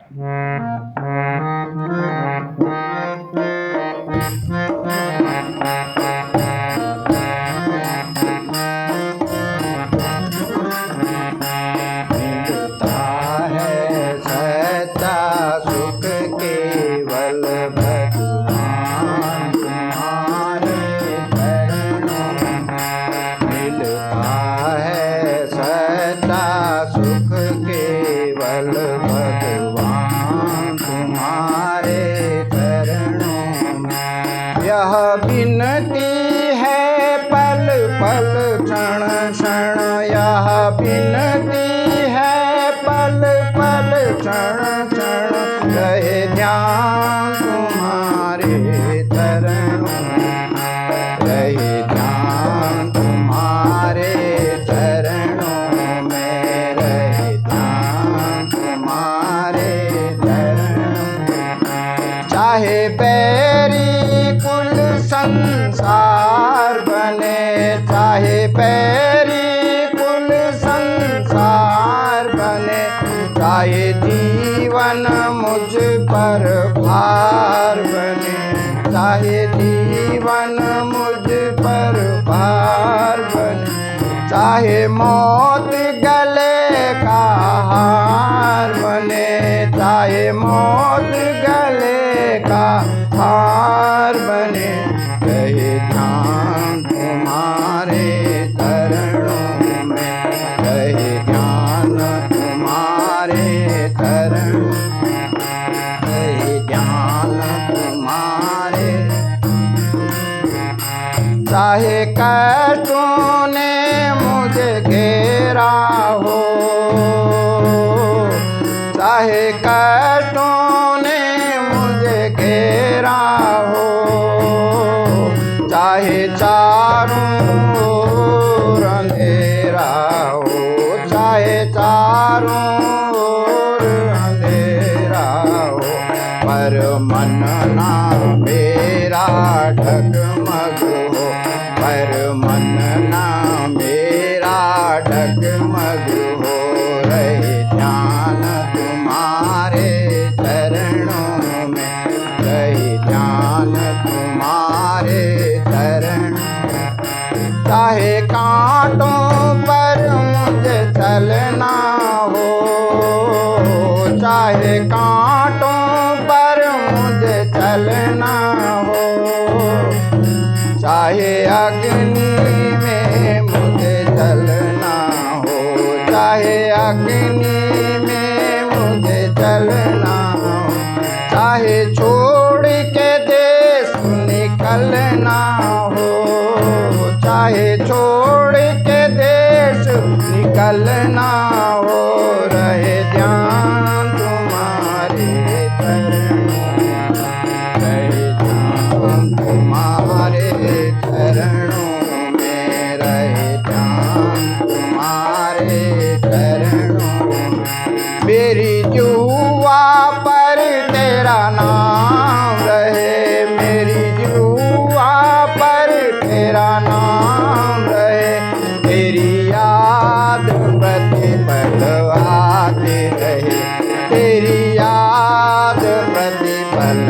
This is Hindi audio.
यह विनती है पल पल क्षण क्षण, यह विनती है पल पल क्षण क्षण, रहे ध्यान तुम्हारे चरणों, रहे ध्यान तुम्हारे चरणों में, रहे ध्यान तुम्हारे चरणों। चाहे बैरी कुल संसार बने, चाहे बैरी कुल संसार बने, चाहे जीवन मुझ पर भार बने, चाहे जीवन मुझ पर भार बने, चाहे मौत गले का हार बने, चाहे मौत गले का हार बने, रहे ध्यान तुम्हारे चरणों में, रहे ध्यान तुम्हारे चरणों, रहे ध्यान तुम्हारे। चाहे कष्टों ने मुझे घेरा हो, चाहे कष्टों ने मुझे घेरा हो, चाहे चारों ओर अंधेरा हो, चाहे चारों ओर अंधेरा हो, पर मन ना मेरा डगमग हो, पर मन ना मेरा डगमग हो, रहे ध्यान तुम्हारे चरणों में, रहे ध्यान तुम्हारे चरण। चाहे कांटों पर मुझे चलना हो, चाहे कांटों पर मुझे चलना हो, चाहे अग्नि में मुझे जलना हो, चाहे अग्नि में मुझे जलना हो, चाहे छोड़ के देश निकलना हो, चाहे छोड़ के देश निकलना हो, रहे ध्यान तुम्हारे चरणों, रहे ध्यान तुम्हारे चरणों में, रहे ध्यान तुम्हारे चरणों। मेरी जुआ पर तेरा नाम रहे, मेरी जुआ पर तेरा नाम रहे, तेरी याद प्रतिपल आती रहे, तेरी याद प्रतिपल